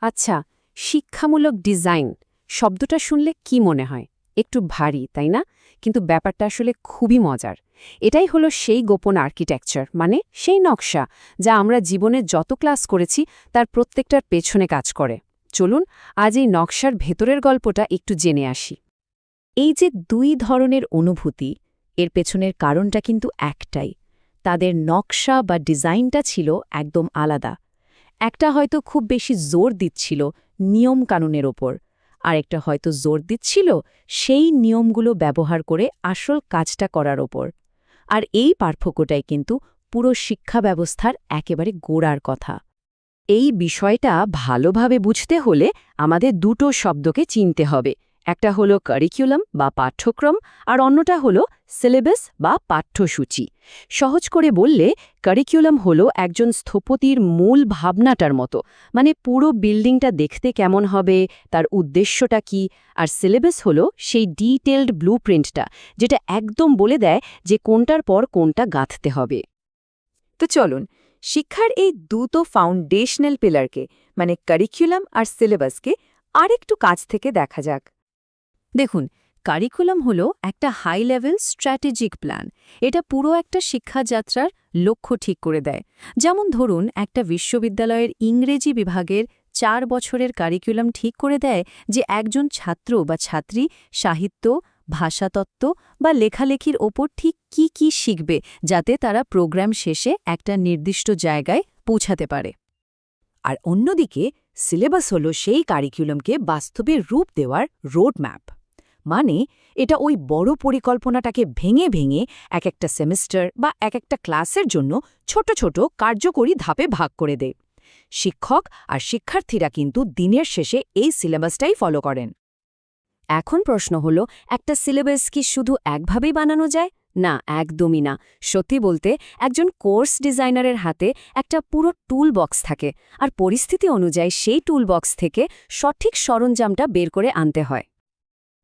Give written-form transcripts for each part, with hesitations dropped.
আচ্ছা, শিক্ষামূলক ডিজাইন শব্দটা শুনলে কি মনে হয়? একটু ভারী, তাই না? কিন্তু ব্যাপারটা আসলে খুবই মজার। এটাই হলো সেই গোপন আর্কিটেকচার, মানে সেই নকশা যা আমরা জীবনে যত ক্লাস করেছি তার প্রত্যেকটার পেছনে কাজ করে। চলুন আজ এই নকশার ভেতরের গল্পটা একটু জেনে আসি। এই যে দুই ধরনের অনুভূতি, এর পেছনের কারণটা কিন্তু একটাই। তাদের নকশা বা ডিজাইনটা ছিল একদম আলাদা। একটা হয়তো খুব বেশি জোর দিচ্ছিল নিয়মকানুনের ওপর, আরেকটা হয়তো জোর দিচ্ছিল সেই নিয়মগুলো ব্যবহার করে আসল কাজটা করার ওপর। আর এই পার্থক্যটাই কিন্তু পুরো শিক্ষা ব্যবস্থার একেবারে গোড়ার কথা। এই বিষয়টা ভালোভাবে বুঝতে হলে আমাদের দুটো শব্দকে চিনতে হবে। একটা হলো কারিকুলাম বা পাঠ্যক্রম, আর অন্যটা হলো সিলেবাস বা পাঠ্যসূচি। সহজ করে বললে কারিকুলাম হলো একজন স্থপতির মূল ভাবনাটার মতো, মানে পুরো বিল্ডিংটা দেখতে কেমন হবে, তার উদ্দেশ্যটা কি। আর সিলেবাস হলো সেই ডিটেলড ব্লুপ্রিন্টটা, যেটা একদম বলে দেয় যে কোনটার পর কোনটা গাঁথতে হবে। তো চলুন শিক্ষার এই দুটো ফাউন্ডেশনাল পিলারকে মানে কারিকুলাম আর সিলেবাসকে আরেকটু কাছ থেকে দেখা যাক। দেখুন, কারিকুলাম হলো একটা হাই লেভেল স্ট্র্যাটেজিক প্ল্যান। এটা পুরো একটা শিক্ষাযাত্রার লক্ষ্য ঠিক করে দেয়। যেমন ধরুন, একটা বিশ্ববিদ্যালয়ের ইংরেজি বিভাগের 4 বছরের কারিকুলাম ঠিক করে দেয় যে একজন ছাত্র বা ছাত্রী সাহিত্য, ভাষাতত্ত্ব বা লেখালেখির ওপর ঠিক কি কি শিখবে, যাতে তারা প্রোগ্রাম শেষে একটা নির্দিষ্ট জায়গায় পৌঁছাতে পারে। আর অন্যদিকে সিলেবাস হলো সেই কারিকুলামকে বাস্তবে রূপ দেওয়ার রোডম্যাপ। মানে এটা ওই বড় পরিকল্পনাটাকে ভেঙে ভেঙে এক একটা সেমিস্টার বা এক একটা ক্লাসের জন্য ছোট ছোট কার্যকরী ধাপে ভাগ করে দেয়। শিক্ষক আর শিক্ষার্থীরা কিন্তু দিনের শেষে এই সিলেবাসটাই ফলো করেন। এখন প্রশ্ন হলো, একটা সিলেবাস কি শুধু একভাবেই বানানো যায়? না, একদমই না। সত্যি বলতে একজন কোর্স ডিজাইনারের হাতে একটা পুরো টুল বক্স থাকে, আর পরিস্থিতি অনুযায়ী সেই টুল বক্স থেকে সঠিক সরঞ্জামটা বের করে আনতে হয়।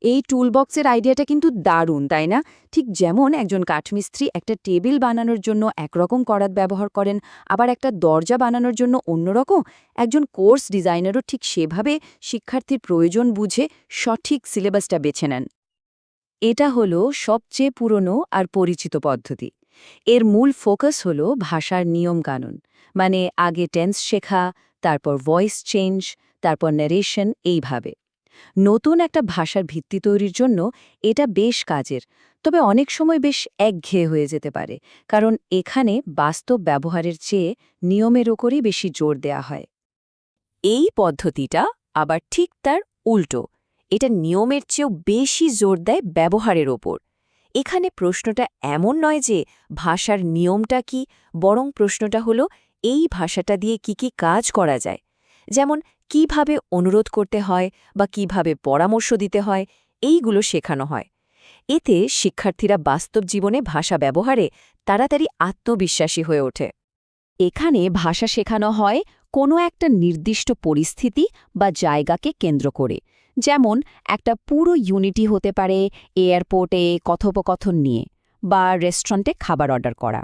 এই টুলবক্সের আইডিয়াটা কিন্তু দারুণ, তাই না? ঠিক যেমন একজন কাঠমিস্ত্রি একটা টেবিল বানানোর জন্য একরকম করাত ব্যবহার করেন, আবার একটা দরজা বানানোর জন্য অন্যরকম, একজন কোর্স ডিজাইনারও ঠিক সেভাবে শিক্ষার্থীর প্রয়োজন বুঝে সঠিক সিলেবাসটা বেছে নেন। এটা হলো সবচেয়ে পুরনো আর পরিচিত পদ্ধতি। এর মূল ফোকাস হলো ভাষার নিয়মকানুন, মানে আগে টেন্স শেখা, তারপর ভয়েস চেঞ্জ, তারপর ন্যারেশন, এইভাবে। নতুন একটা ভাষার ভিত্তি তৈরির জন্য এটা বেশ কাজের, তবে অনেক সময় বেশ একঘেয়ে হয়ে যেতে পারে, কারণ এখানে বাস্তব ব্যবহারের চেয়ে নিয়মের ওপরই বেশি জোর দেয়া হয়। এই পদ্ধতিটা আবার ঠিক তার উল্টো। এটা নিয়মের চেয়েও বেশি জোর দেয় ব্যবহারের ওপর। এখানে প্রশ্নটা এমন নয় যে ভাষার নিয়মটা কি, বরং প্রশ্নটা হলো এই ভাষাটা দিয়ে কি কি কাজ করা যায়। যেমন কিভাবে অনুরোধ করতে হয় বা কিভাবে পরামর্শ দিতে হয়, এইগুলো শেখানো হয়। এতে শিক্ষার্থীরা বাস্তব জীবনে ভাষা ব্যবহারে তাড়াতাড়ি আত্মবিশ্বাসী হয়ে ওঠে। এখানে ভাষা শেখানো হয় কোনো একটা নির্দিষ্ট পরিস্থিতি বা জায়গাকে কেন্দ্র করে। যেমন একটা পুরো ইউনিটি হতে পারে এয়ারপোর্টে কথোপকথন নিয়ে, বা রেস্টুরেন্টে খাবার অর্ডার করা।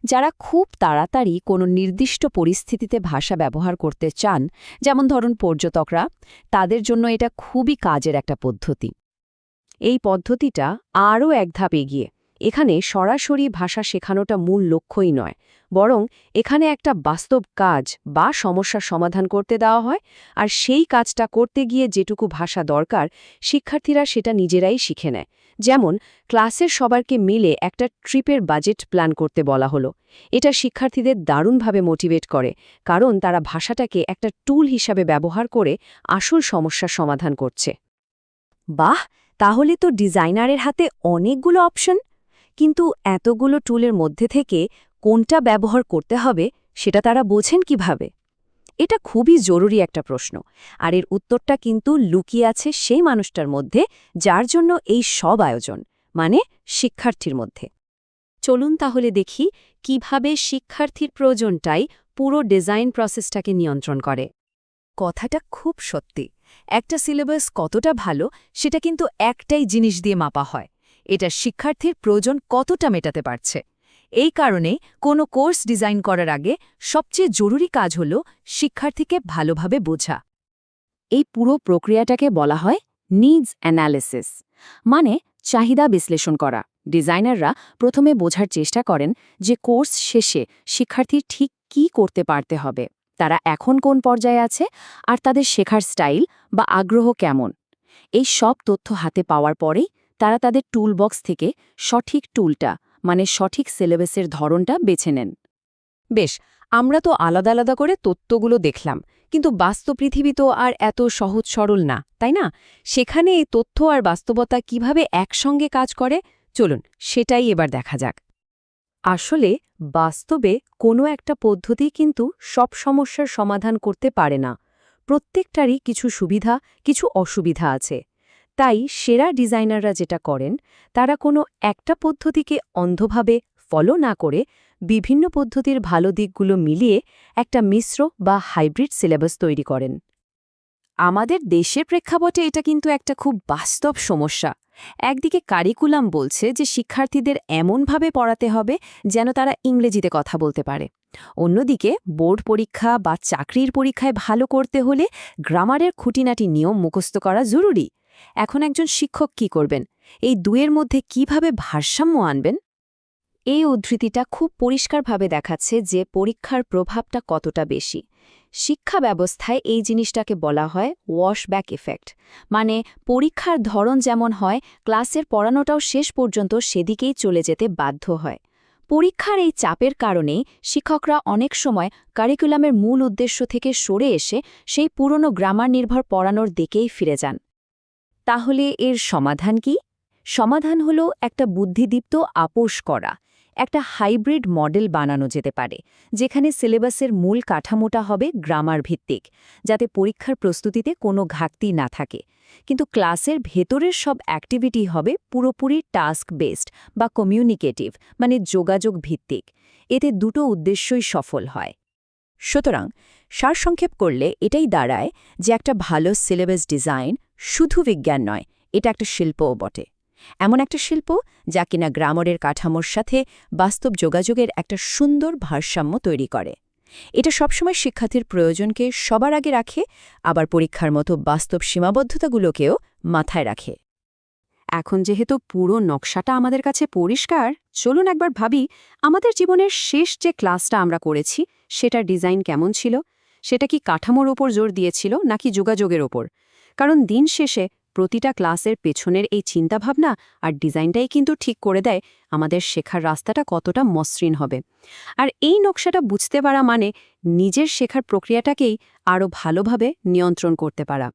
যারা খুব তাড়াতাড়ি কোনো নির্দিষ্ট পরিস্থিতিতে ভাষা ব্যবহার করতে চান, যেমন ধরুন পর্যটকরা, তাদের জন্য এটা খুবই কাজের একটা পদ্ধতি। এই পদ্ধতিটা আরও এক ধাপ এগিয়ে। এখানে সরাসরি ভাষা শেখানোটা মূল লক্ষ্যই নয়, বরং এখানে একটা বাস্তব কাজ বা সমস্যার সমাধান করতে দেওয়া হয়, আর সেই কাজটা করতে গিয়ে যেটুকু ভাষা দরকার শিক্ষার্থীরা সেটা নিজেরাই শিখে নেয়। যেমন ক্লাসের সবারকে মিলে একটা ট্রিপের বাজেট প্ল্যান করতে বলা হলো। এটা শিক্ষার্থীদের দারুণভাবে মোটিভেট করে, কারণ তারা ভাষাটাকে একটা টুল হিসাবে ব্যবহার করে আসল সমস্যার সমাধান করছে। বাহ, তাহলে তো ডিজাইনারের হাতে অনেকগুলো অপশন। কিন্তু এতগুলো টুলের মধ্যে থেকে কোনটা ব্যবহার করতে হবে সেটা তারা বোঝেন কিভাবে? এটা খুবই জরুরি একটা প্রশ্ন, আর এর উত্তরটা কিন্তু লুকিয়ে আছে সেই মানুষটার মধ্যে যার জন্য এই সব আয়োজন, মানে শিক্ষার্থীর মধ্যে। চলুন তাহলে দেখি কিভাবে শিক্ষার্থীর প্রয়োজনটাই পুরো ডিজাইন প্রসেসটাকে নিয়ন্ত্রণ করে। কথাটা খুব সত্যি। একটা সিলেবাস কতটা ভালো সেটা কিন্তু একটাই জিনিস দিয়ে মাপা হয়, এটা শিক্ষার্থীর প্রয়োজন কতটা মেটাতে পারছে। এই কারণে কোনো কোর্স ডিজাইন করার আগে সবচেয়ে জরুরি কাজ হল শিক্ষার্থীকে ভালোভাবে বোঝা। এই পুরো প্রক্রিয়াটাকে বলা হয় নিডস অ্যানালিসিস, মানে চাহিদা বিশ্লেষণ করা। ডিজাইনাররা প্রথমে বোঝার চেষ্টা করেন যে কোর্স শেষে শিক্ষার্থীর ঠিক কী করতে পারতে হবে, তারা এখন কোন পর্যায়ে আছে, আর তাদের শেখার স্টাইল বা আগ্রহ কেমন। এই সব তথ্য হাতে পাওয়ার পরেই তারা তাদের টুলবক্স থেকে সঠিক টুলটা, মানে সঠিক সিলেবাসের ধরনটা বেছে নেন। বেশ, আমরা তো আলাদা আলাদা করে তথ্যগুলো দেখলাম, কিন্তু বাস্তব পৃথিবী তো আর এত সহজ সরল না, তাই না? সেখানে এই তথ্য আর বাস্তবতা কিভাবে একসঙ্গে কাজ করে, চলুন সেটাই এবার দেখা যাক। আসলে বাস্তবে কোনো একটা পদ্ধতি কিন্তু সব সমস্যার সমাধান করতে পারে না। প্রত্যেকটারই কিছু সুবিধা, কিছু অসুবিধা আছে। তাই সেরা ডিজাইনাররা যেটা করেন, তারা কোনো একটা পদ্ধতিকে অন্ধভাবে ফলো না করে বিভিন্ন পদ্ধতির ভালো দিকগুলো মিলিয়ে একটা মিশ্র বা হাইব্রিড সিলেবাস তৈরি করেন। আমাদের দেশের প্রেক্ষাপটে এটা কিন্তু একটা খুব বাস্তব সমস্যা। একদিকে কারিকুলাম বলছে যে শিক্ষার্থীদের এমনভাবে পড়াতে হবে যেন তারা ইংরেজিতে কথা বলতে পারে। অন্যদিকে বোর্ড পরীক্ষা বা চাকরির পরীক্ষায় ভালো করতে হলে গ্রামারের খুঁটিনাটি নিয়ম মুখস্থ করা জরুরি। এখন একজন শিক্ষক কি করবেন? এই দুয়ের মধ্যে কিভাবে ভারসাম্য আনবেন? এই উদ্ধৃতিটা খুব পরিষ্কারভাবে দেখাচ্ছে যে পরীক্ষার প্রভাবটা কতটা বেশি। শিক্ষা ব্যবস্থায় এই জিনিসটাকে বলা হয় ওয়াশব্যাক ইফেক্ট, মানে পরীক্ষার ধরন যেমন হয়, ক্লাসের পড়ানোটাও শেষ পর্যন্ত সেদিকেই চলে যেতে বাধ্য হয়। পরীক্ষার এই চাপের কারণেই শিক্ষকরা অনেক সময় কারিকুলামের মূল উদ্দেশ্য থেকে সরে এসে সেই পুরনো গ্রামার নির্ভর পড়ানোর দিকেই ফিরে যান। তাহলে এর সমাধান কি? সমাধান হলো একটা বুদ্ধিদীপ্ত আপোষ করা, একটা হাইব্রিড মডেল বানানো যেতে পারে, যেখানে সিলেবাসের মূল কাঠামোটা হবে গ্রামার ভিত্তিক, যাতে পরীক্ষার প্রস্তুতিতে কোনো ঘাটতি না থাকে, কিন্তু ক্লাসের ভেতরের সব অ্যাক্টিভিটি হবে পুরোপুরি টাস্ক বেসড বা কমিউনিকেটিভ, মানে যোগাযোগ ভিত্তিক। এতে দুটো উদ্দেশ্যই সফল হয়। সুতরাং সারসংক্ষেপ করলে এটাই দাঁড়ায় যে একটা ভালো সিলেবাস ডিজাইন শুধু বিজ্ঞান নয়, এটা একটা শিল্পও বটে। এমন একটা শিল্প যা কিনা গ্রামারের কাঠামোর সাথে বাস্তব যোগাযোগের একটা সুন্দর ভারসাম্য তৈরি করে। এটা সবসময় শিক্ষার্থীর প্রয়োজনকে সবার আগে রাখে, আবার পরীক্ষার মতো বাস্তব সীমাবদ্ধতাগুলোকেও মাথায় রাখে। এখন যেহেতু পুরো নকশাটা আমাদের কাছে পরিষ্কার, চলুন একবার ভাবি আমাদের জীবনের শেষ যে ক্লাসটা আমরা করেছি সেটার ডিজাইন কেমন ছিল। সেটা কি কাঠামোর ওপর জোর দিয়েছিল নাকি যোগাযোগের ওপর? কারণ দিন শেষে প্রতিটা ক্লাসের পেছনের এই চিন্তাভাবনা আর ডিজাইনটাই কিন্তু ঠিক করে দেয় আমাদের শেখার রাস্তাটা কতটা মসৃণ হবে। আর এই নকশাটা বুঝতে পারা মানে নিজের শেখার প্রক্রিয়াটাকেই আরও ভালোভাবে নিয়ন্ত্রণ করতে পারা।